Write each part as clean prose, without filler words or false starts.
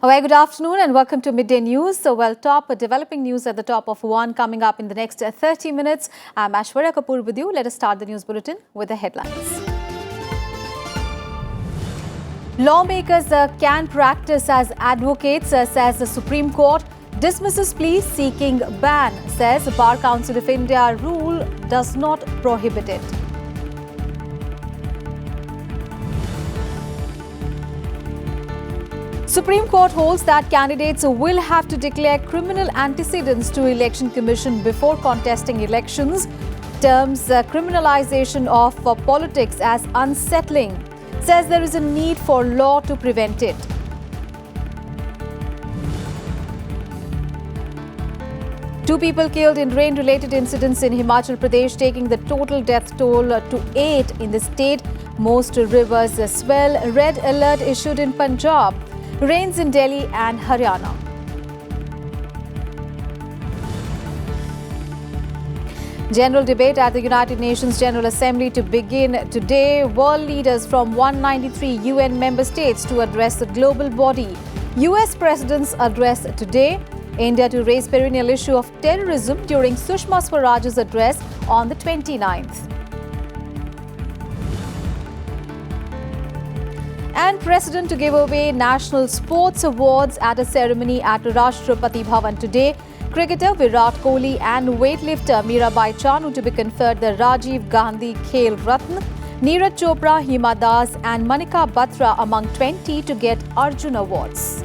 A very good afternoon and welcome to Midday News. Top developing news at the top of one coming up in the next 30 minutes. I'm Ashwarya Kapoor with you. Let us start the news bulletin with the headlines. Lawmakers can practice as advocates, says the Supreme Court. Dismisses plea seeking ban, says the Bar Council of India rule does not prohibit it. Supreme Court holds that candidates will have to declare criminal antecedents to Election Commission before contesting elections. Terms criminalization of politics as unsettling. Says there is a need for law to prevent it. Two people killed in rain-related incidents in Himachal Pradesh, taking the total death toll to 8 in the state. Most rivers swell. Red alert issued in Punjab. Rains in Delhi and Haryana. General debate at the United Nations General Assembly to begin today. World leaders from 193 UN member states to address the global body. US president's address today. India to raise perennial issue of terrorism during Sushma Swaraj's address on the 29th. And President to give away National Sports Awards at a ceremony at Rashtrapati Bhavan today. Cricketer Virat Kohli and weightlifter Mirabai Chanu to be conferred the Rajiv Gandhi Khel Ratna. Neeraj Chopra, Hima Das and Manika Batra among 20 to get Arjuna Awards.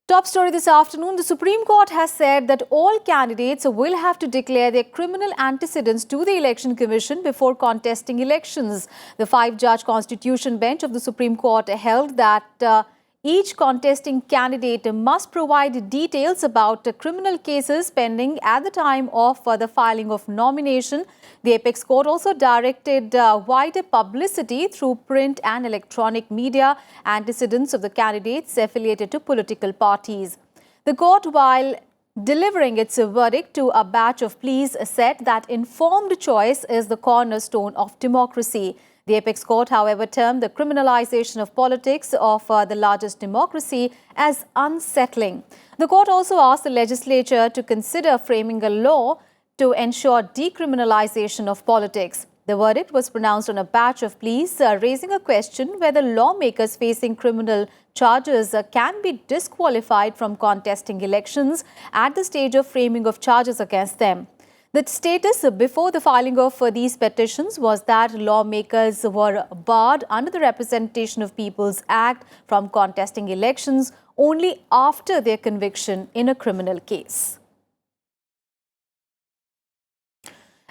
Top story this afternoon, the Supreme Court has said that all candidates will have to declare their criminal antecedents to the Election Commission before contesting elections. The 5-judge Constitution Bench of the Supreme Court held that each contesting candidate must provide details about criminal cases pending at the time of the filing of nomination. The Apex Court also directed wider publicity through print and electronic media antecedents of the candidates affiliated to political parties. The court, while delivering its verdict to a batch of pleas, said that informed choice is the cornerstone of democracy. The Apex Court, however, termed the criminalization of politics of the largest democracy as unsettling. The court also asked the legislature to consider framing a law to ensure decriminalization of politics. The verdict was pronounced on a batch of pleas, raising a question whether lawmakers facing criminal charges can be disqualified from contesting elections at the stage of framing of charges against them. The status before the filing of these petitions was that lawmakers were barred under the Representation of People's Act from contesting elections only after their conviction in a criminal case.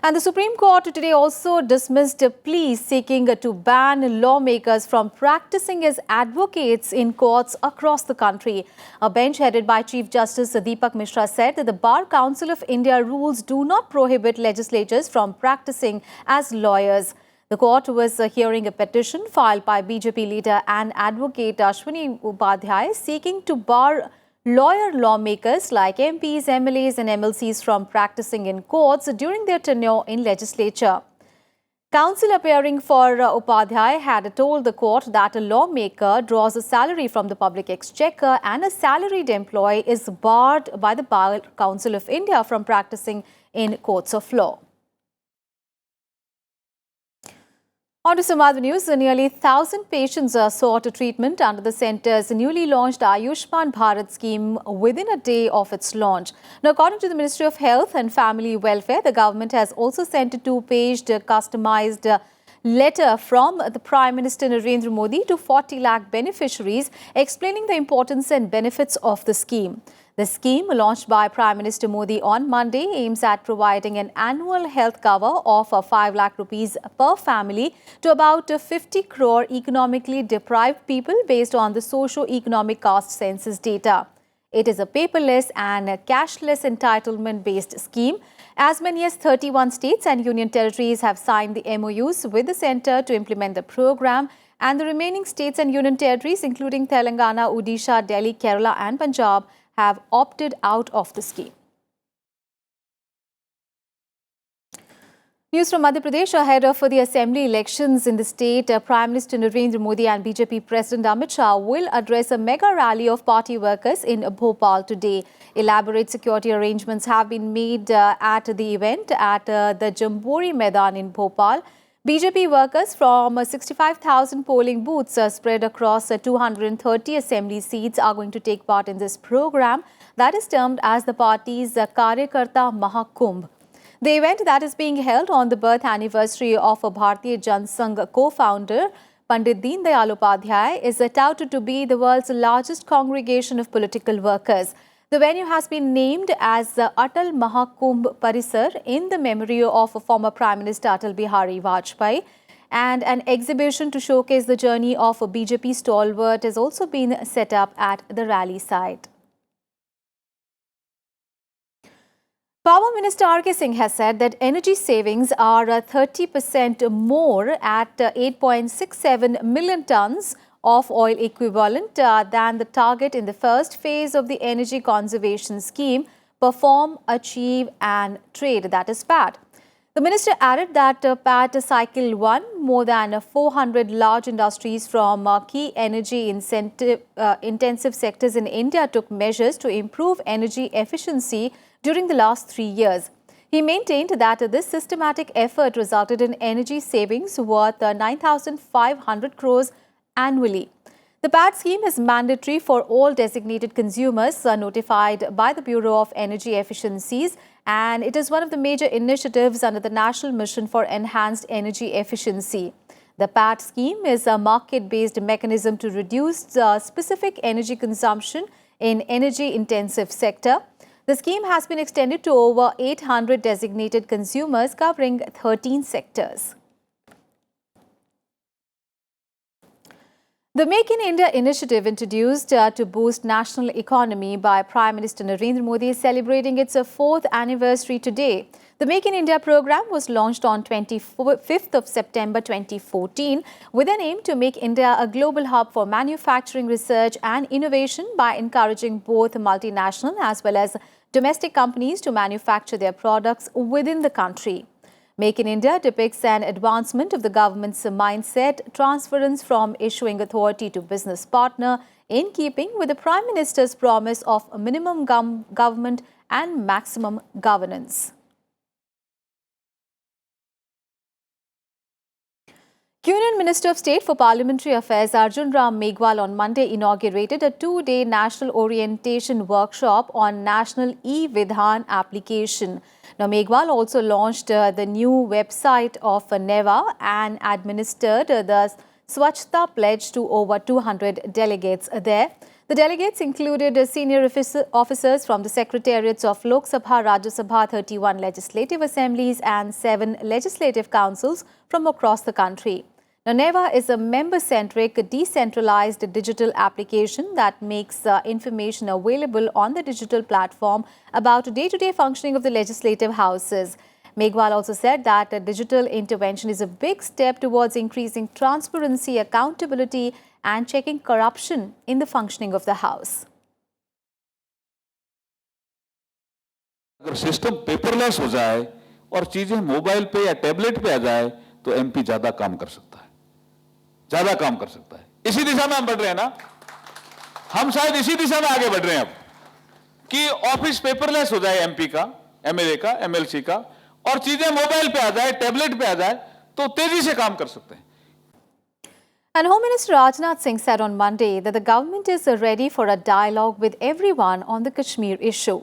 And the Supreme Court today also dismissed a plea seeking to ban lawmakers from practicing as advocates in courts across the country. A bench headed by Chief Justice Deepak Mishra said that the Bar Council of India rules do not prohibit legislators from practicing as lawyers. The court was hearing a petition filed by BJP leader and advocate Ashwini Upadhyay seeking to bar lawmakers like MPs, MLAs and MLCs from practicing in courts during their tenure in legislature. Counsel appearing for Upadhyay had told the court that a lawmaker draws a salary from the public exchequer and a salaried employee is barred by the Bar Council of India from practicing in courts of law. On to some other news. Nearly 1,000 patients sought treatment under the centre's newly launched Ayushman Bharat scheme within a day of its launch. Now, according to the Ministry of Health and Family Welfare, the government has also sent a 2-page customized letter from the Prime Minister Narendra Modi to 40 lakh beneficiaries explaining the importance and benefits of the scheme. The scheme, launched by Prime Minister Modi on Monday, aims at providing an annual health cover of 5 lakh rupees per family to about 50 crore economically deprived people based on the socio-economic caste census data. It is a paperless and cashless entitlement-based scheme. As many as 31 states and union territories have signed the MOUs with the centre to implement the program, and the remaining states and union territories, including Telangana, Odisha, Delhi, Kerala and Punjab, have opted out of the scheme. News from Madhya Pradesh ahead of the assembly elections in the state. Prime Minister Narendra Modi and BJP President Amit Shah will address a mega rally of party workers in Bhopal today. Elaborate security arrangements have been made at the event at the Jambori Maidan in Bhopal. BJP workers from 65,000 polling booths spread across 230 assembly seats are going to take part in this program that is termed as the party's Karyakarta Mahakumbh. The event that is being held on the birth anniversary of Bharatiya Jansangh co-founder Pandit Deen Dayal Upadhyay is touted to be the world's largest congregation of political workers. The venue has been named as the Atal Mahakumbh Parisar in the memory of former Prime Minister Atal Bihari Vajpayee. And an exhibition to showcase the journey of a BJP stalwart has also been set up at the rally site. Power Minister R.K. Singh has said that energy savings are 30% more at 8.67 million tons of oil equivalent than the target in the first phase of the energy conservation scheme, Perform, Achieve and Trade, that is PAT. The minister added that PAT Cycle 1, more than 400 large industries from key energy intensive sectors in India took measures to improve energy efficiency during the last 3 years. He maintained that this systematic effort resulted in energy savings worth 9,500 crores annually. The PAT scheme is mandatory for all designated consumers notified by the Bureau of Energy Efficiencies, and it is one of the major initiatives under the National Mission for Enhanced Energy Efficiency. The PAT scheme is a market-based mechanism to reduce specific energy consumption in energy-intensive sector. The scheme has been extended to over 800 designated consumers covering 13 sectors. The Make in India initiative introduced to boost national economy by Prime Minister Narendra Modi is celebrating its 4th anniversary today. The Make in India program was launched on 25th of September 2014 with an aim to make India a global hub for manufacturing, research and innovation by encouraging both multinational as well as domestic companies to manufacture their products within the country. Make in India depicts an advancement of the government's mindset, transference from issuing authority to business partner, in keeping with the Prime Minister's promise of minimum government and maximum governance. Union Minister of State for Parliamentary Affairs Arjun Ram Meghwal on Monday inaugurated a 2-day national orientation workshop on National e-Vidhan application. Now, Meghwal also launched the new website of NEVA and administered the Swachhta pledge to over 200 delegates there. The delegates included senior officers from the secretariats of Lok Sabha, Rajya Sabha, 31 legislative assemblies and 7 legislative councils from across the country. Now, NEVA is a member-centric, decentralized digital application that makes information available on the digital platform about day-to-day functioning of the legislative houses. Meghwal also said that digital intervention is a big step towards increasing transparency, accountability and checking corruption in the functioning of the house. अगर system paperless हो जाए और चीजें mobile पे या tablet पे आ जाए तो एमपी ज्यादा काम कर सकता है, ज्यादा काम कर सकता है। इसी दिशा में हम बढ़ रहे हैं ना, हम शायद इसी दिशा में आगे बढ़ रहे हैं अब कि ऑफिस पेपरलेस हो जाए एमपी का, एमएलए का, एमएलसी का, और चीजें मोबाइल पे आ जाए, टैबलेट पे आ जाए तो तेजी से काम कर सकते हैं। And Home Minister Rajnath Singh said on Monday that the government is ready for a dialogue with everyone on the Kashmir issue.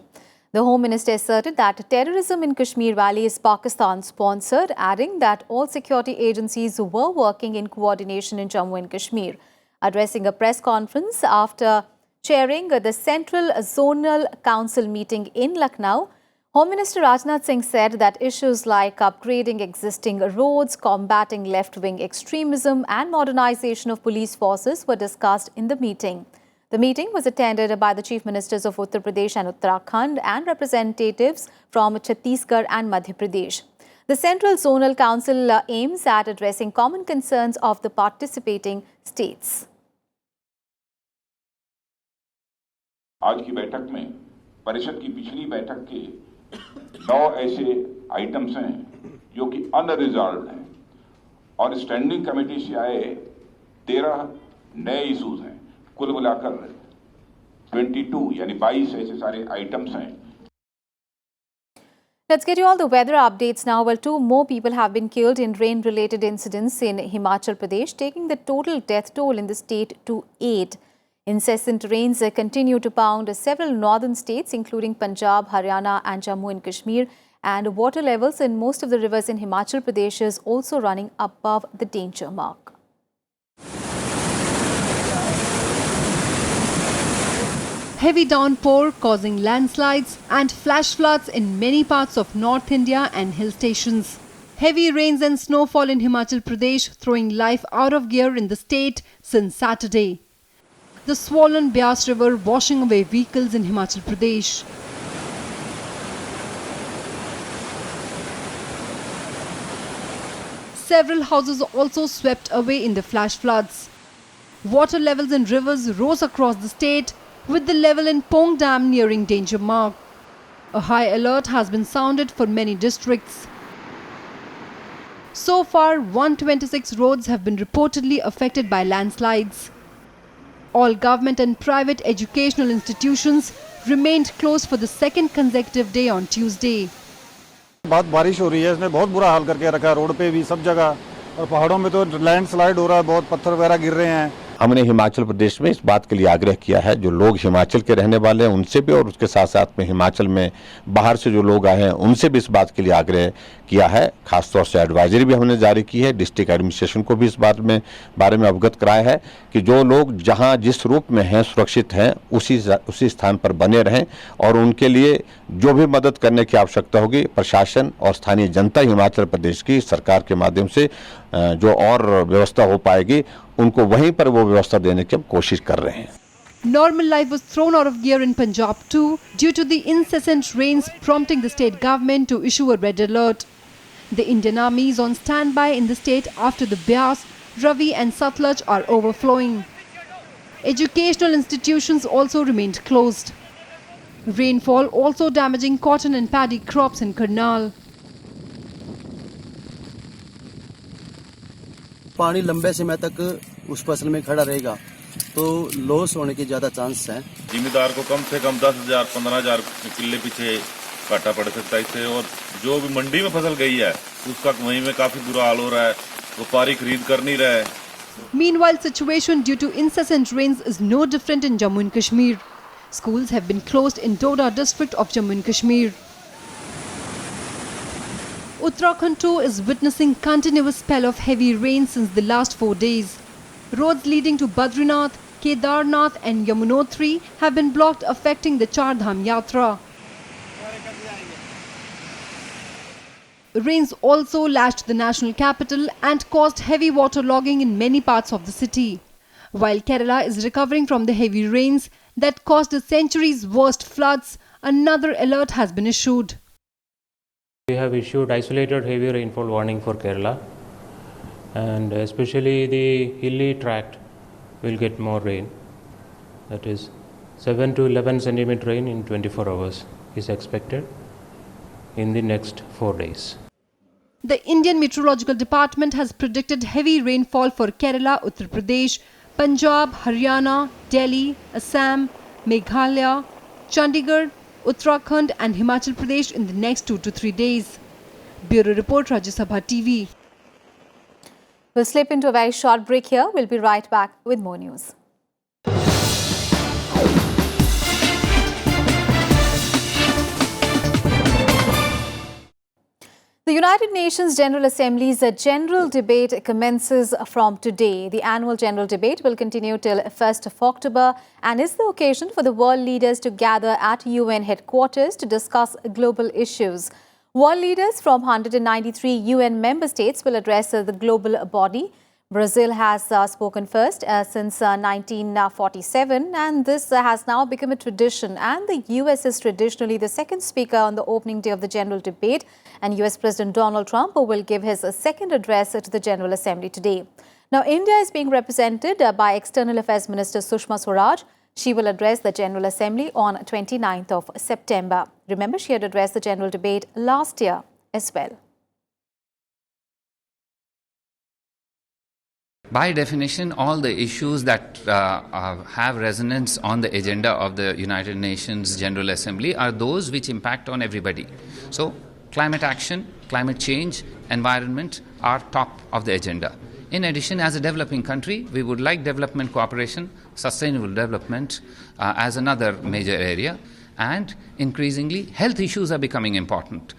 The Home Minister asserted that terrorism in Kashmir Valley is Pakistan-sponsored, adding that all security agencies were working in coordination in Jammu and Kashmir. Addressing a press conference after chairing the Central Zonal Council meeting in Lucknow, Home Minister Rajnath Singh said that issues like upgrading existing roads, combating left-wing extremism and modernization of police forces were discussed in the meeting. The meeting was attended by the Chief Ministers of Uttar Pradesh and Uttarakhand and representatives from Chhattisgarh and Madhya Pradesh. The Central Zonal Council aims at addressing common concerns of the participating states. आज की बैठक में परिषद की पिछली बैठक के 9 ऐसे आइटम्स हैं जो कि अनरिजॉल्व है, और स्टैंडिंग कमेटी से आए 13 नए इशूज हैं। कुल मिलाकर 22 यानी 22 ऐसे सारे आइटम्स हैं। Let's get you all the weather updates now. Well, 2 more people have been killed in rain-related incidents in Himachal Pradesh, taking the total death toll in the state to 8. Incessant rains continue to pound several northern states, including Punjab, Haryana and Jammu and Kashmir. And water levels in most of the rivers in Himachal Pradesh is also running above the danger mark. Heavy downpour causing landslides and flash floods in many parts of North India and hill stations. Heavy rains and snowfall in Himachal Pradesh throwing life out of gear in the state since Saturday. The swollen Beas River washing away vehicles in Himachal Pradesh. Several houses also swept away in the flash floods. Water levels in rivers rose across the state, with the level in Pong Dam nearing danger mark. A high alert has been sounded for many districts. So far, 126 roads have been reportedly affected by landslides. All government and private educational institutions remained closed for the second consecutive day on Tuesday. बहुत बारिश हो रही है, इसने बहुत बुरा हाल करके रखा है रोड पे भी, सब जगह, और पहाड़ों में तो लैंडस्लाइड हो रहा है, बहुत पत्थर वगैरह गिर रहे हैं। हमने हिमाचल प्रदेश में इस बात के लिए आग्रह किया है, जो लोग हिमाचल के रहने वाले हैं उनसे भी, और उसके साथ साथ में हिमाचल में बाहर से जो लोग आए हैं उनसे भी इस बात के लिए आग्रह किया है। खासतौर से एडवाइजरी भी हमने जारी की है, डिस्ट्रिक्ट एडमिनिस्ट्रेशन को भी इस बारे में अवगत कराया है कि जो लोग जहां जिस रूप में हैं सुरक्षित हैं उसी स्थान पर बने रहें, और उनके लिए जो भी मदद करने की आवश्यकता होगी प्रशासन और स्थानीय जनता हिमाचल प्रदेश की सरकार के माध्यम से जो और व्यवस्था हो पाएगी उनको वहीं पर वो व्यवस्था देने की हम कोशिश कर रहे हैं। Normal life was thrown out of gear in Punjab too due to the incessant rains, prompting the state government to issue a red alert. The Indian Army is on standby in the state after the Beas, Ravi and Satluj are overflowing. Educational institutions also remained closed. Rainfall also damaging cotton and paddy crops in Karnal. पानी लंबे समय तक उस फसल में खड़ा रहेगा तो लॉस होने के ज्यादा चांस हैं। जिम्मेदार को कम से कम 10,000 15,000 किले पीछे घाटा पड़ सकता है इससे, और जो भी मंडी में फसल गई है उसका वहीं में काफी बुरा हाल हो रहा है, व्यापारी खरीद कर नहीं रहा है। Meanwhile, situation due to incessant rains is no different in Jammu and Kashmir. Schools have been closed in Doda district of Jammu and Kashmir. Uttarakhand too is witnessing continuous spell of heavy rain since the last 4 days. Roads leading to Badrinath, Kedarnath and Yamunotri have been blocked, affecting the Char Dham Yatra. Rains also lashed the national capital and caused heavy waterlogging in many parts of the city. While Kerala is recovering from the heavy rains that caused the century's worst floods, another alert has been issued. We have issued isolated heavy rainfall warning for Kerala, and especially the hilly tract will get more rain. That is 7 to 11 centimeter rain in 24 hours is expected in the next 4 days. The Indian Meteorological Department has predicted heavy rainfall for Kerala, Uttar Pradesh, Punjab, Haryana, Delhi, Assam, Meghalaya, Chandigarh, Uttarakhand and Himachal Pradesh in the next 2 to 3 days. Bureau Report, Rajya Sabha TV. We'll slip into a very short break here. We'll be right back with more news. The United Nations General Assembly's general debate commences from today. The annual general debate will continue till 1st of October and is the occasion for the world leaders to gather at UN headquarters to discuss global issues. World leaders from 193 UN member states will address the global body. Brazil has spoken first since 1947, and this has now become a tradition. And the US is traditionally the second speaker on the opening day of the general debate. And US President Donald Trump will give his second address to the General Assembly today. Now, India is being represented by External Affairs Minister Sushma Swaraj. She will address the General Assembly on 29th of September. Remember, she had addressed the general debate last year as well. By definition, all the issues that have resonance on the agenda of the United Nations General Assembly are those which impact on everybody. So, climate action, climate change, environment are top of the agenda. In addition, as a developing country, we would like development cooperation, sustainable development as another major area. And increasingly, health issues are becoming important.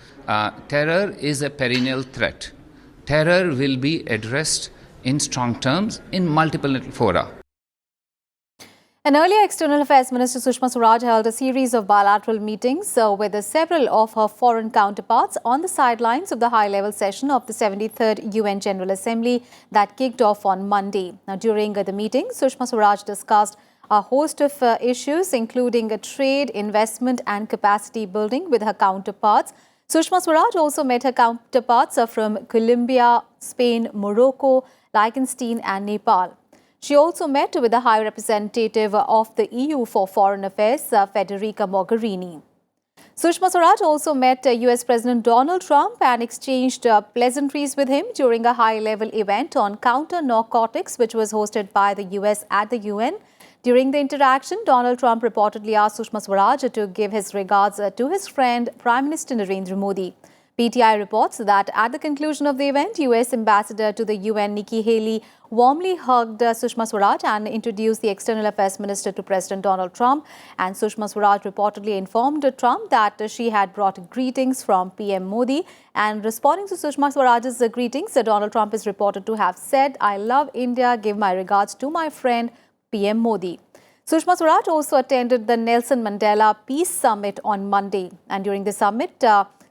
Terror is a perennial threat. Terror will be addressed in strong terms in multiple fora. An earlier External Affairs Minister Sushma Swaraj held a series of bilateral meetings with several of her foreign counterparts on the sidelines of the high-level session of the 73rd UN General Assembly that kicked off on Monday. Now, during the meeting, Sushma Swaraj discussed a host of issues, including trade, investment and capacity building with her counterparts. Sushma Swaraj also met her counterparts from Colombia, Spain, Morocco, Liechtenstein and Nepal. She also met with the High Representative of the EU for Foreign Affairs, Federica Mogherini. Sushma Swaraj also met US President Donald Trump and exchanged pleasantries with him during a high-level event on counter-narcotics, which was hosted by the US at the UN. During the interaction, Donald Trump reportedly asked Sushma Swaraj to give his regards to his friend, Prime Minister Narendra Modi. PTI reports that at the conclusion of the event, US Ambassador to the UN, Nikki Haley, warmly hugged Sushma Swaraj and introduced the External Affairs Minister to President Donald Trump. And Sushma Swaraj reportedly informed Trump that she had brought greetings from PM Modi. And responding to Sushma Swaraj's greetings, Donald Trump is reported to have said, "I love India, give my regards to my friend, PM Modi." Sushma Swaraj also attended the Nelson Mandela Peace Summit on Monday. And during the summit,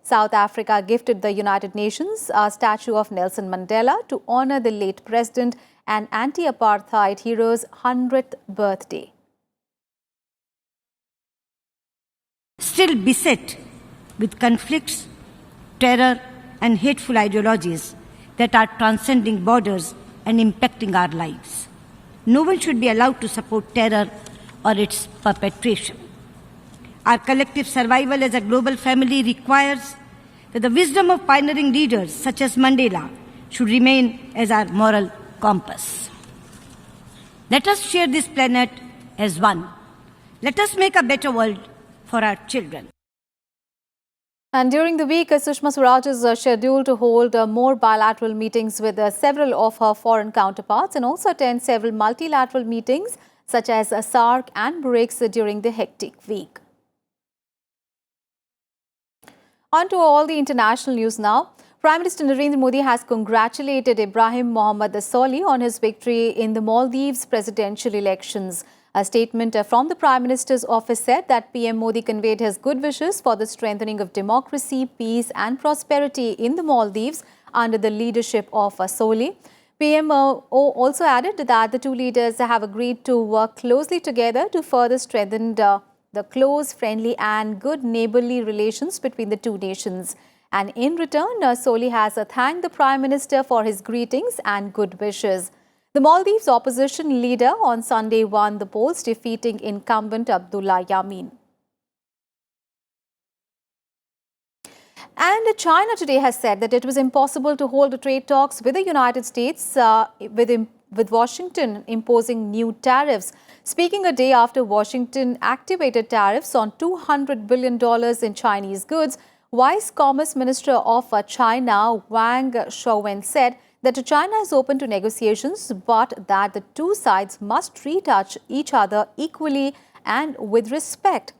South Africa gifted the United Nations a statue of Nelson Mandela to honor the late president and anti-apartheid hero's 100th birthday. Still beset with conflicts, terror and hateful ideologies that are transcending borders and impacting our lives. No one should be allowed to support terror or its perpetration. Our collective survival as a global family requires that the wisdom of pioneering leaders such as Mandela should remain as our moral compass. Let us share this planet as one. Let us make a better world for our children. And during the week, Sushma Swaraj is scheduled to hold more bilateral meetings with several of her foreign counterparts and also attend several multilateral meetings such as SAARC and BRICS during the hectic week. On to all the international news now. Prime Minister Narendra Modi has congratulated Ibrahim Mohammad Solih on his victory in the Maldives presidential elections. A statement from the Prime Minister's office said that PM Modi conveyed his good wishes for the strengthening of democracy, peace and prosperity in the Maldives under the leadership of Solih. PMO also added that the two leaders have agreed to work closely together to further strengthen the close, friendly and good neighbourly relations between the two nations. And in return, Solih has thanked the Prime Minister for his greetings and good wishes. The Maldives opposition leader on Sunday won the polls, defeating incumbent Abdullah Yamin. And China today has said that it was impossible to hold trade talks with the United States with Washington imposing new tariffs. Speaking a day after Washington activated tariffs on $200 billion in Chinese goods, Vice Commerce Minister of China Wang Shouwen said that China is open to negotiations, but that the two sides must treat each other equally and with respect.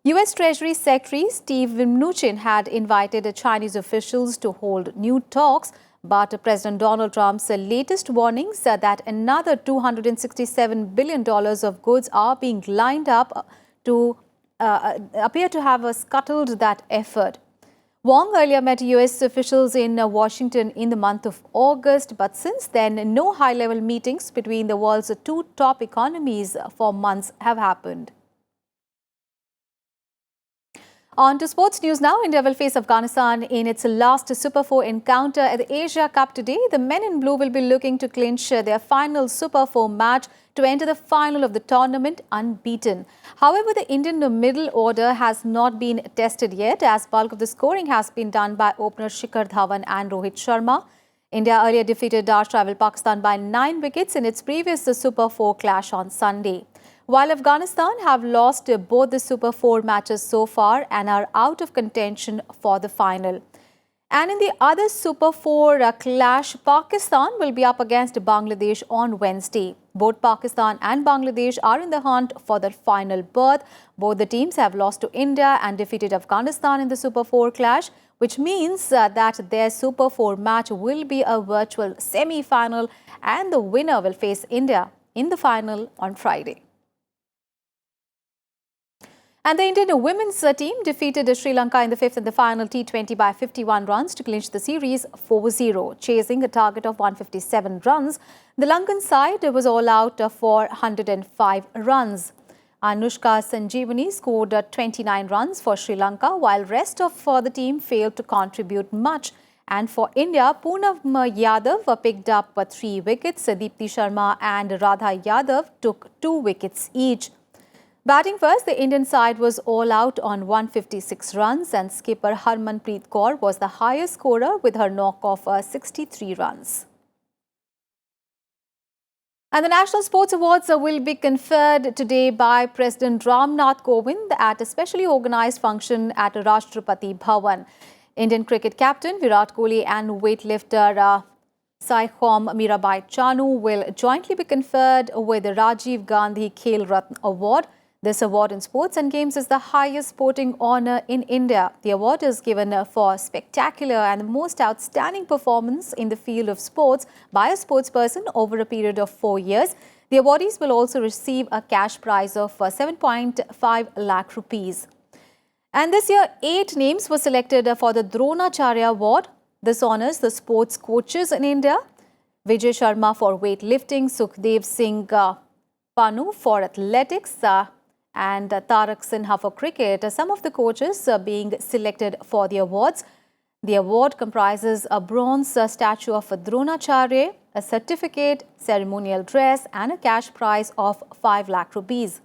U.S. Treasury Secretary Steve Mnuchin had invited Chinese officials to hold new talks, but President Donald Trump's latest warnings that another $267 billion of goods are being lined up to appear to have scuttled that effort. Wang earlier met U.S. officials in Washington in the month of August, but since then, no high-level meetings between the world's two top economies for months have happened. On to sports news now. India will face Afghanistan in its last Super 4 encounter at the Asia Cup today. The men in blue will be looking to clinch their final Super 4 match to enter the final of the tournament unbeaten. However, the Indian middle order has not been tested yet, as bulk of the scoring has been done by opener Shikhar Dhawan and Rohit Sharma. India earlier defeated arch rival Pakistan by 9 wickets in its previous Super 4 clash on Sunday. While Afghanistan have lost both the Super 4 matches so far and are out of contention for the final. And in the other Super 4 clash, Pakistan will be up against Bangladesh on Wednesday. Both Pakistan and Bangladesh are in the hunt for the final berth. Both the teams have lost to India and defeated Afghanistan in the Super 4 clash, which means that their Super 4 match will be a virtual semi-final and the winner will face India in the final on Friday. And the Indian women's team defeated Sri Lanka in the fifth and the final T20 by 51 runs to clinch the series 4-0. Chasing a target of 157 runs, the Lankan side was all out for 105 runs. Anushka Sanjeevani scored 29 runs for Sri Lanka, while rest of the team failed to contribute much. And for India, Poonam Yadav picked up 3 wickets. Deepti Sharma and Radha Yadav took 2 wickets each. Batting first, the Indian side was all out on 156 runs and skipper Harmanpreet Kaur was the highest scorer with her knock of 63 runs. And the National Sports Awards will be conferred today by President Ram Nath Kovind at a specially organised function at Rashtrapati Bhavan. Indian cricket captain Virat Kohli and weightlifter Saikhom Mirabai Chanu will jointly be conferred with the Rajiv Gandhi Khel Ratna Award. This award in sports and games is the highest sporting honour in India. The award is given for spectacular and most outstanding performance in the field of sports by a sportsperson over a period of 4 years. The awardees will also receive a cash prize of 7.5 lakh rupees. And this year, 8 names were selected for the Dronacharya Award. This honours the sports coaches in India. Vijay Sharma for weightlifting, Sukhdev Singh Panu for athletics, and Tarak Sinha for cricket. Some of the coaches being selected for the awards. The award comprises a bronze statue of Dronacharya, a certificate, ceremonial dress and a cash prize of 5 lakh rupees.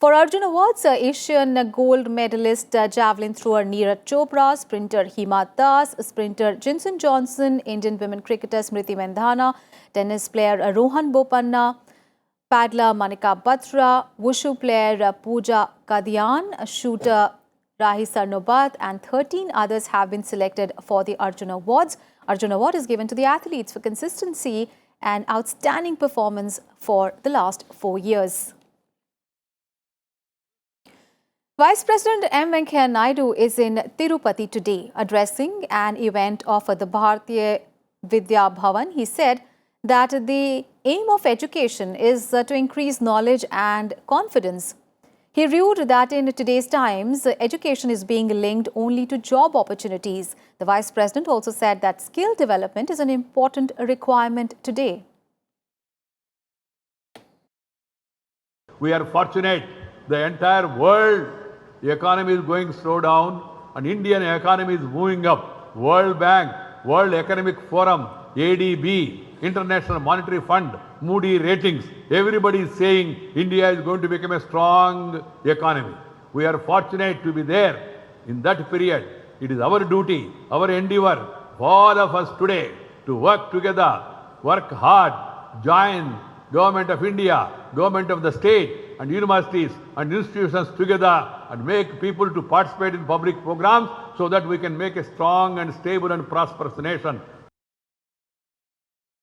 For Arjun Awards, Asian gold medalist javelin thrower Neeraj Chopra, sprinter Hima Das, sprinter Jinson Johnson, Indian women cricketer Smriti Mandhana, tennis player Rohan Bopanna, paddler Manika Batra, wushu player Pooja Kadian, shooter Rahi Sarnobat and 13 others have been selected for the Arjun Awards. Arjun Award is given to the athletes for consistency and outstanding performance for the last 4 years. Vice President M. Venkaiah Naidu is in Tirupati today, addressing an event of the Bharatiya Vidya Bhavan. He said that the aim of education is to increase knowledge and confidence. He reviewed that in today's times, education is being linked only to job opportunities. The Vice President also said that skill development is an important requirement today. We are fortunate. The entire world economy is going slow down and Indian economy is moving up. World Bank, World Economic Forum, ADB, International Monetary Fund, Moody ratings, everybody is saying India is going to become a strong economy. We are fortunate to be there in that period. It is our duty, our endeavor, all of us today to work together, work hard, join Government of India, Government of the state and universities and institutions together and make people to participate in public programs so that we can make a strong and stable and prosperous nation.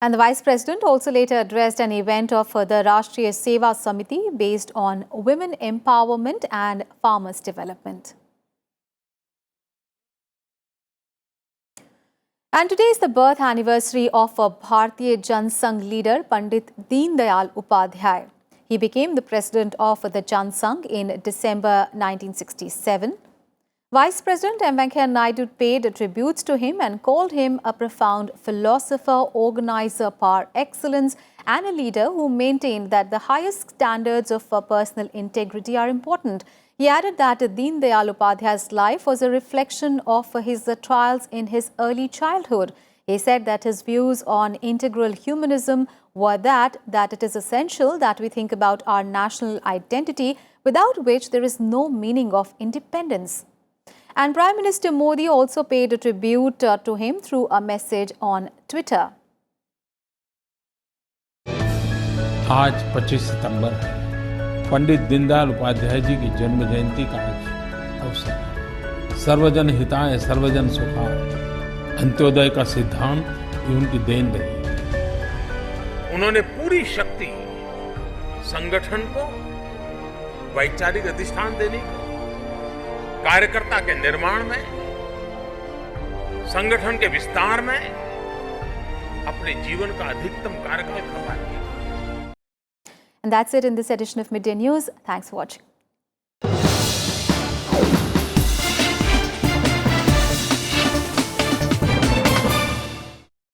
And the Vice President also later addressed an event of the Rashtriya Seva Samiti based on women empowerment and farmers' development. And today is the birth anniversary of Bharatiya Jan Sangh leader Pandit Deen Dayal Upadhyay. He became the president of the Jan Sangh in December 1967. Vice President M. Venkaiah Naidu paid tributes to him and called him a profound philosopher, organizer par excellence and a leader who maintained that the highest standards of personal integrity are important. He added that Deen Dayal Upadhyay's life was a reflection of his trials in his early childhood. He said that his views on integral humanism were that it is essential that we think about our national identity, without which there is no meaning of independence. And Prime Minister Modi also paid a tribute to him through a message on Twitter. आज 25 सितंबर है। पंडित दीनदयाल उपाध्याय जी की जन्म जयंती का अवसर है। सर्वजन हिताय सर्वजन सुखाय अंत्योदय का सिद्धांत ये उनकी देन रही। उन्होंने पूरी शक्ति संगठन को वैचारिक अधिष्ठान देने की, कार्यकर्ता के निर्माण में, संगठन के विस्तार में अपने जीवन का अधिकतम कार्यकाल करवा दिया। And that's it in this edition of Midday News. Thanks for watching.